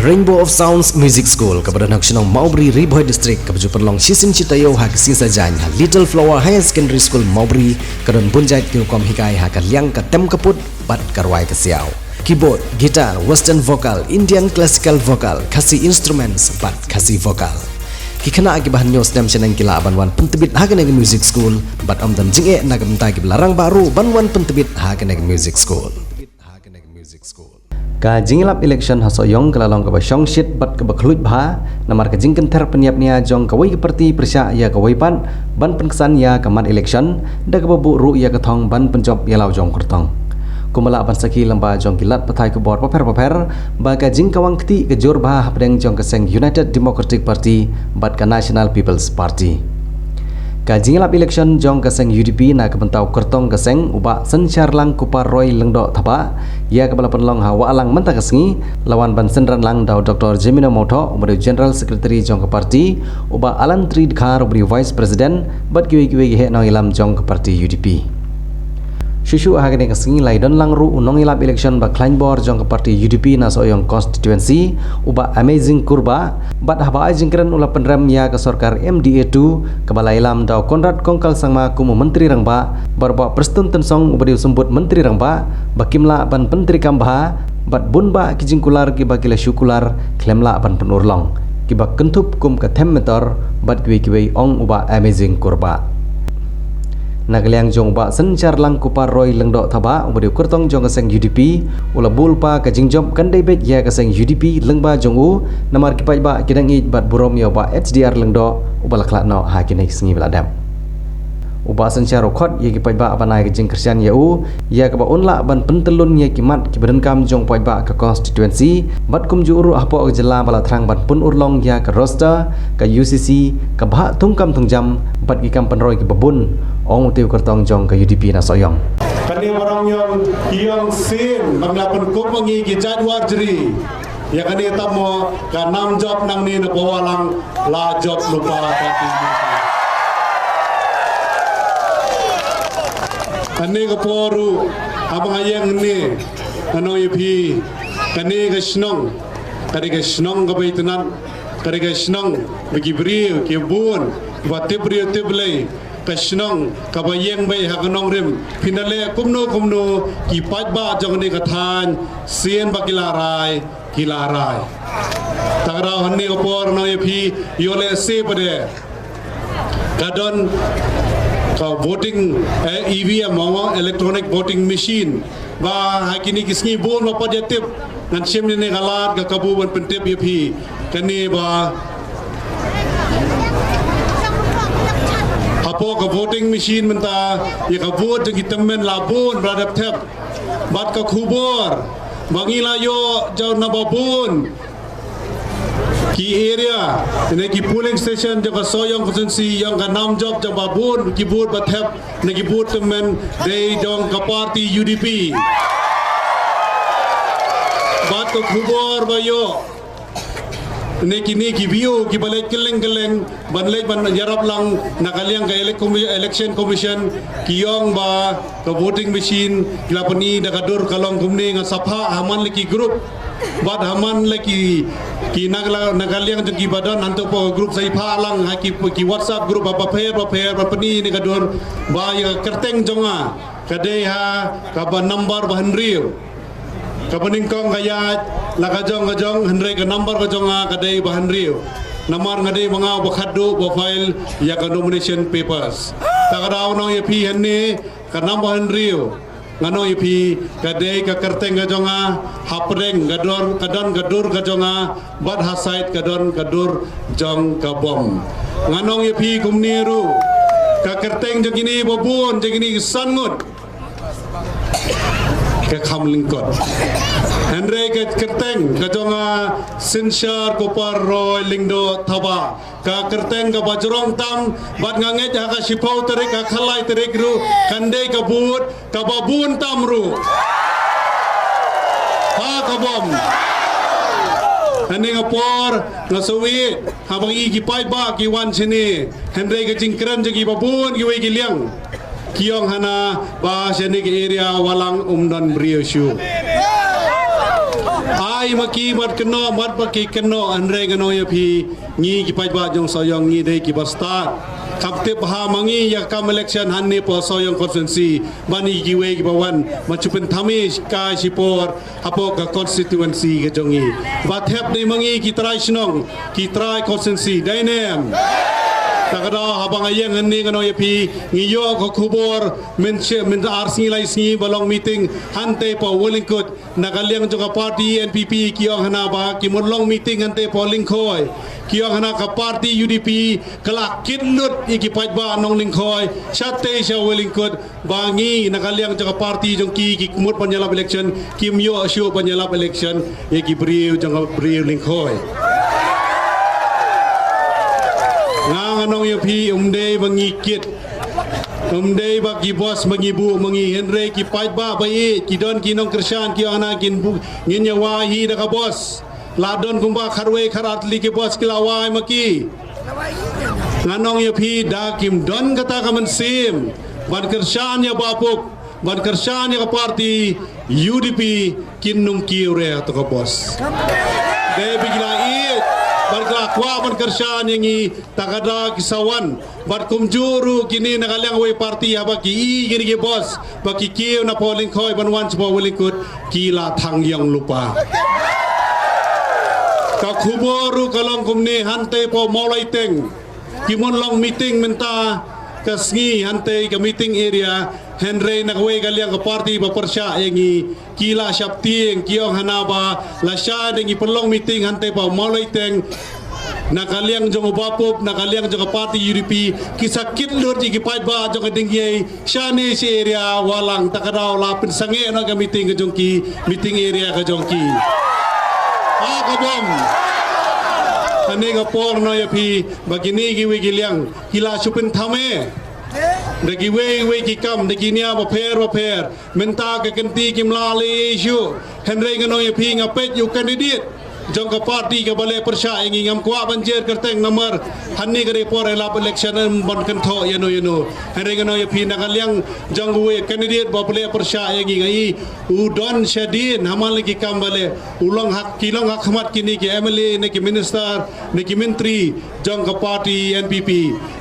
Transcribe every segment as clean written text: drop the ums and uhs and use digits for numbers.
Rainbow of Sounds Music School kepada nak senang Maubri Riboy District kepada perlong sisim citayo hak sisa jan Little Flower Higher Secondary School Maubri kedan bunjai tilkom hikai hak liang ka tem kaput bat karwai ke siau. Keyboard, gitar, western vocal, Indian classical vocal, kasi instruments bat kasi vocal. Kikana akibahan news nem senang kila banwan pentebit hak neg music school bat amdan jinge nak mentai larang baru banwan pentebit hak neg music school. Ka jingilap election hasoyong kelalong ke basyong shit bat ke bakluit bah namar ke jingken ter peniapnya jong kawai ke parti persya ya kawai pan ban penkesan ya kamat election da ke babu ru ya ketong ban penjob ya lau jong kertong kumala ban saki lamba jong kilat patai ke bor paper ba ka jing kawang keti ke jor bah pedeng jong keseng United Democratic Party bat ke National People's Party ka jingilap election jong keseng UDP na kebentau kertong keseng uba sensyar lang kupar roy lengdo thaba ya kepala penlong hawa alang mentah kesengi lawan ban senran lang dau Dr. Jemino Moto umur General Secretary jong ke parti uba Alan Trid Khar umur Vice President bat kiwi-kiwi he nong ilam jong ke parti UDP Shushu ahagene kesengi lai don lang ru unong ilap election ba Kleinbor jong ke parti UDP na soyong constituency uba amazing kurba bat haba jingkran ula penrem ya ke sorkar MDA2 kepala ilam dau Konrad Kongkal sangma kumu menteri rangba barba prestun tensong ubadi sembut menteri rangba bakimla ban penteri kambha bat bunba kijingkular kiba kila syukular klemla ban penurlong kiba kentup kum ke temmetor bat kiwi-kiwi ong uba amazing kurba Nagaliang jong ba sencar lang kupar roy lengdo thaba umur kurtong jong keseng UDP ula bulpa ka jingjob kandai bet ya keseng UDP lengba jong u namar kipai ba kidang i bat burom ya ba HDR lengdo ubal khlakno ha kinai sengi beladam uba sencar khot ye kipai ba abanai ke jing Kristian ya u ya ka ba unla ban pentelun ye kimat kiberen kam jong pai ba ka constituency bat kum ju uru apo jela bala thrang ban pun urlong ya ka roster ka UCC ka bha tungkam tungjam bat ki kam penroy ke babun ong tiu kertong jong ke UDP na soyong kani orang yang sin manglapan ko mangi ki jadwar jeri ya kani tamo ka nam job nang ni na bawalang la job lupa kati kani ko poru abang ayang ni ano ipi kani ka snong ka baitanan kani ka snong bagi brio ki bun bati brio teblai kasnong kabayeng bay hakanong rim pinale kumno ki pajba jong ni kathan sien bakilarai kilarai tagraw hanni opor no epi yole se pade kadon ka voting EVM mo electronic voting machine ba hakini kisngi bon ma pajatip nan semni ne galat ka kabuban pentip epi kani ba apo ka voting machine menta ya ka vote jeng temen labun beradap tep bat ka khubor bangila yo jau na babun ki area ne ki polling station jeng ka soyong constituency yang ka nam job jeng babun ki vote bat tep ne ki vote temen de jong ka party UDP bat ka khubor ba yo Niki view ki balik keleng banlek ban yarap lang nakaliang ka election commission kiyong ba ka voting machine kilapani dakadur kalong kumni nga sapha haman leki group bad haman leki ki nakaliang jeng ki badan anto po group sai pha lang ha ki WhatsApp group apa pair pani ni kadur ba ya kerteng jonga kadai ha ka ba number ba henriu kapaningkong kayat lakajong henry ka number kajong kadai bahan riu namar ngadai mga bakado ba file ya ka nomination papers takaraw no yapi henni ka number henriu ngano yapi kadai ka kerteng kajong hapreng gadur kajong bad hasait gadur jong kabom ngano yapi kumniru ka kerteng jong ini babun jong ini sangut ke kham lingkot Henry ke kerteng ka jonga sinsyar kopar roy lingdo thaba ka kerteng ka bajrong tam bat nganget ka sipau terik ka khalai terik ru kandai ka but ka babun tam ru ha ka bom ani ngapor ngasawi habang iki pai ba ki wan sini Henry ka jingkran jagi babun ki we liang Kiong hana bahasa ni area walang umdan beriu syu. wai maki mat keno mat baki keno andre keno ya pi ngi ki pai ba jong soyong ngi dei ki basta kapte baha mangi ya kam election hanne po soyong constituency bani ki we ki bawan machupen thami ka sipor apo ka constituency ke jongi ba thep ni mangi ki trai snong ki trai constituency dainem takada habang ayang ni kano yapi ngiyo ko kubor min arsi lai singi balong meeting hante po Wellingkut nakalyang joka party NPP kiyong hana ba kimulong meeting hante po Lingkhoy kiyong hana ka party UDP kalak kinlut ikipait ba nong Lingkhoy sate siya Wellingkut bangi nakalyang joka party jong ki kumut panyalap election kimyo asyo panyalap election ikibriw jong briw Lingkhoy nganong yapi bangi kit bagi bos bangi bu bangi Henry ki pait ba bai ki don ki nong kersan ki ana kin bu ngin yawa hi da ka bos ladon kumba kharwe kharat li ki bos ki lawai maki nganong yapi da kim don kata ka mensim ban kersan ya bapuk ban kersan ya ka party UDP kin nung ki ure to ka bos de bigla barga kwa man kersan yang takada kisawan bar kumjuru kini nakalyang way party habaki gini ki boss baki kiyo na polling khoi banwan sepo Wellingkut kila thang yang lupa ka khuboru kalong kumni hante po maulai teng kimon long meeting menta kasngi hante ka meeting area Henry nakaway kalyang ka party bapersya yang kila syapti yang kiyong hanaba lasya yang ipelong meeting hante pa maulay teng nakalyang jong bapop nakalyang jong party UDP kisakit lur di kipait ba jong dingyay syane si area walang takadaw lapin sange na ka meeting ka jong ki meeting area ka jong ki kabom ane ka por no yapi bagini giwi gilyang kila supin thame dagi we ki kam dagi nia ba pher menta ka kenti kim la le issue Henry ngano ye phi ngapet yu candidate jong ka party ka bale persya ingi ngam kwa banjir kerteng nomor hanni kare por elap election ban kan tho yano Henry ngano ye phi nakalyang jong we candidate ba bale persya ingi ngai udon shadin hamal ki kam bale ulong hak kilong hak khmat kini ki MLA ne ki minister ne ki menteri jong ka party NPP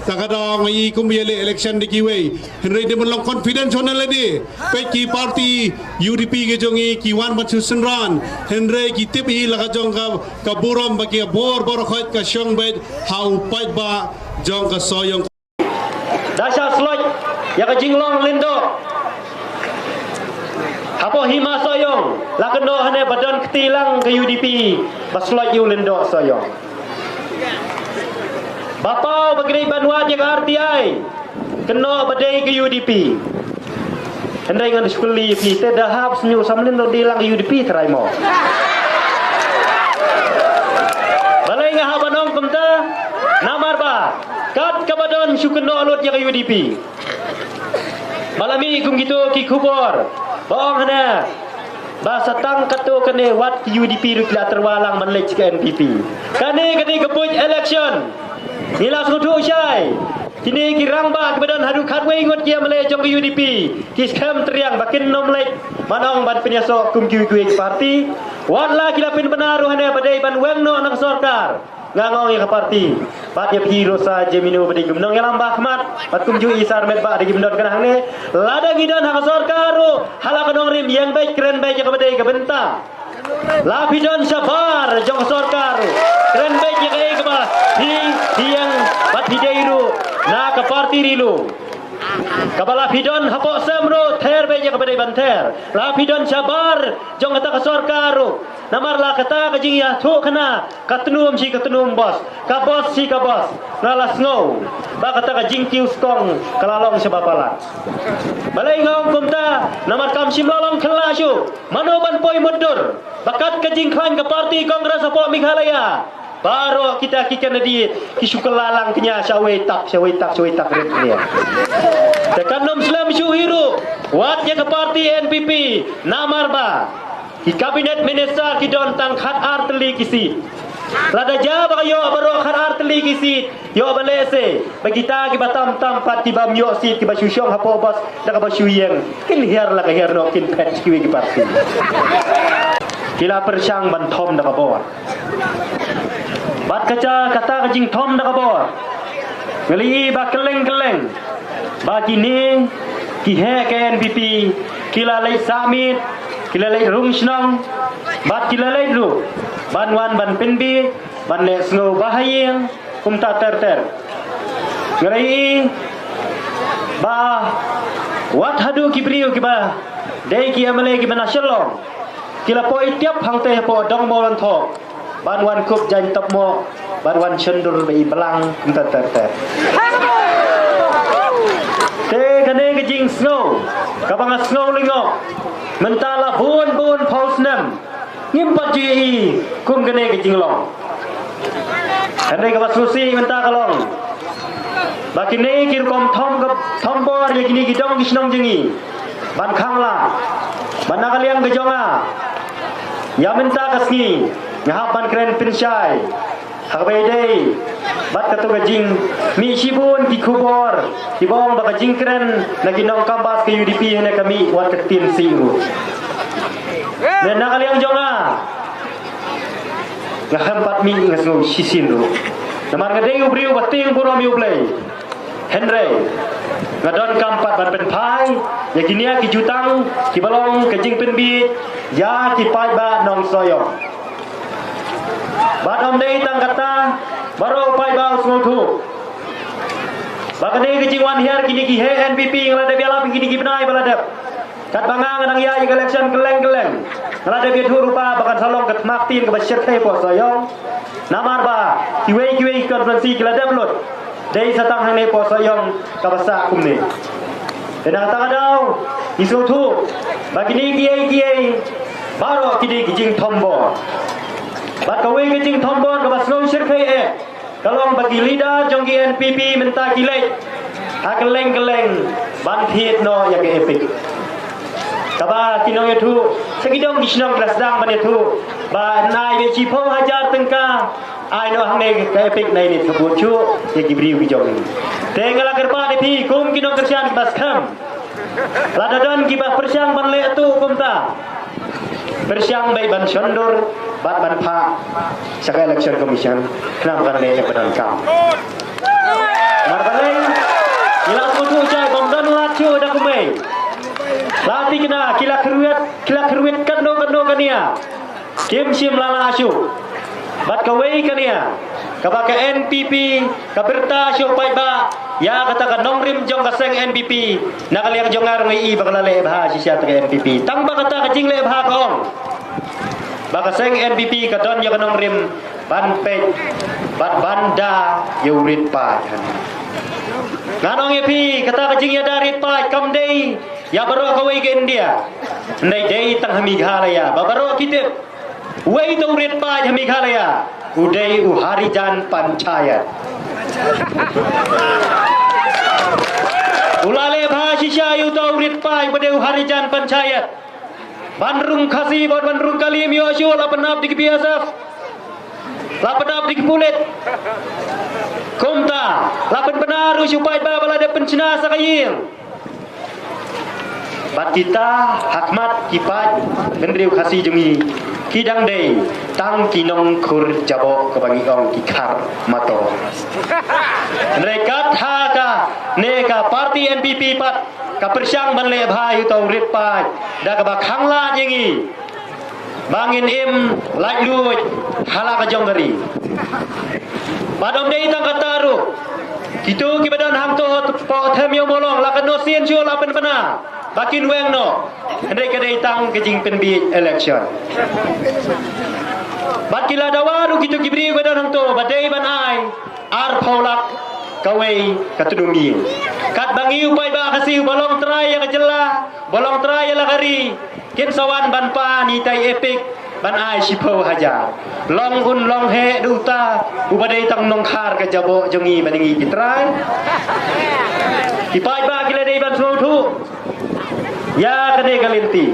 takada ngai kumbiyale election di kiwe Henry de long confidence honal di pe ki party UDP ke jongi ki wan ban susenran Henry ki tipi la jong ka buram bagi bor khot ka syong bet hau pait ba jong ka soyong dasar slot ya ka jinglong lindo apo hima soyong la kendo hane badan ketilang ke UDP baslot yu lindo soyong bapau bagi banwa je RTI keno badai ke UDP Henry ngan sekali pi te dahap senyu samlin do dilang ke UDP try mo balai ngah banong kumta namar ba kat kabadon syukeno alut ya ke UDP malami kum gitu ki kubor bohong hana bahasa tang kato kene wat UDP rukla terwalang manlej ke NPP kane kepuj election nila sudu syai kini kirang ba kebadan hadu khatwe ngot kia male jong UDP ki skam teriang bakin nomlek manong ban penyaso kum kiwi parti wala kilapin benaru hane badai ban wengno anak sorkar ngangong ya parti bat ya hero sa jeminu badi gumnong yalam bahmat bat kum ju isar met ba di gumdon kan hangne lada gidan hak sorkaru halakanong rim yang baik keren baik ya badai ke benta lapidon sabar jong sorkaru keren baik ya kai ke ba yang bat hidairu na ke parti rilu kabala pidon hapok semro ther beja kepada banter lapidon sabar jong kata ke sorkaru namar la kata ke jing ya thu kana katnum si katnum bos ka bos si ka bos ngalas ngau ba kata ke jing kiu skong kalalong sebapalat balai ngong kumta namar kam simlolong kelasu manoban poi mundur bakat ke jing klan ke parti kongres apok Meghalaya baru kita kikan di kisukelalang kenya syawai tak red ni. Tekan nom Islam syuhiru watnya ke parti NPP namar ba di kabinet minister kidon tang khat arteli kisi. Lada jaba yo baro khat arteli kisi yo balese bagi ta ki batam tampat ki bam yo sit ki basyusyong hapo bos dak basyuyeng kin hiar la ka hiar no kin pet ki parti. kila persyang ban thom dak bor bat kaca kata ka jing thom dak bor ngali ba keleng ba kini ki he ke NPP kila lai samit kila lai rung snong bat kila lai ru ban wan ban pinbi ban le sngo bahayeng kumta ter ngali ba wat hadu kibriu kiba dei ki amale ki bana shalom kila poi tiap hang te po dong molan tho ban wan kup jan tap mo ban wan chendur bei belang kumta ter te kane ke jing snow kabang snow lingo mentala bun paus nam ngimpat ji kum kane ke jing long ane ka basusi menta kalong bakine kir kom thom bor ye kini gidong gisnong jengi ban khangla ban nakaliang gejonga ya menta kasni ngahap ban kren pinsyai hakbai dei bat katu gajing mi sibun ki khubor ki bong ba gajing kren lagi nong kambas ke UDP hene kami wat ketin siru dan nakaliang jonga ngahampat mi ngasno sisin ru namar ngadei ubriu bating puro mi ublei Henry ngadon kampat ban pen pai ya kinia ki jutang ki balong ke jing pen bi ya ki pai ba nong soyong ba om dei tang kata baro pai ba usngo thu ba kane ke jing wan hiar kini ki he NPP ngalade biala kini ki benai balade kat bangang nang ya election keleng ngalade bi thu rupa bakan salong kat maktin ke basyat te po soyong namar ba kiwei konferensi kelade blut dei satang hang ne po soyong kabasa kumne denang takadau isu thu bagini kiai baro kidi kijing thombo bat kawe kijing thombo kabasno sirkai kalong bagi leader jonggi NPP menta kilek hakeleng ban thiet no ya ke epic kaba kinong itu segidong disnong rasdang ban itu ba nai be chipo hajar tengka ai no hang ne ke epic nai ni thbu chu ye gibriu ki jong tengala kerpa de pi kum kinong kersian bas kham ladadan ki ba persyang ban le tu kumta persyang bai ban sondur bat ban pha saka election commission nam kan le badan kam mar balai ila kutu jai bomdan la chu da kumai lati kena kila keruit kano kania kim sim lala asu bat kawai kania kabaka NPP kaberta syo pai ba ya kata ka nongrim jong kaseng NPP nakaliang jong arong i bakala le bha sisya ta NPP tang ba kata ka jing le bha kong baka seng NPP ka don ya nongrim ban pe bat banda yurit pa nganong epi kata ka jing ya darit pa kam dei ya baro kawai ke India ndai dei tang hami ghalaya babaro kitip wei to rit pa hami ghalaya udai uharijan panchayat ulale bhasisya yu to rit pa bade uharijan panchayat bandrung khasi bandrung kalim yoshu lapanap di biasa lapanap di pulit kumta lapan benar supaya babala de pencina sakaying bat kita hakmat kipat mendriu khasi jemi kidang dei tang kinong kur jabo kebangi ong kikar mato rekat haka neka parti NPP pat ka persyang banle bhai to rit pa da ka bakhangla jengi bangin im lai luit hala ka jonggari badom dei tang kataru kitu ki badan hang to po them yo molong la kan no sien chu la pen pana bakin weng no ndai kadai tang kejing penbi election bakila dawaru kitu kibri badan hang to badai ban ai ar pholak kawai katudumi kat bangi upai ba kasi bolong trai ya kejela bolong trai ya lagari kin sawan ban pa ni tai epic ban ai sipo hajar long un long he duta ubadai tang nong khar ka jabo jongi baningi kitrai kipai ba kila dei ban thu ya kene galinti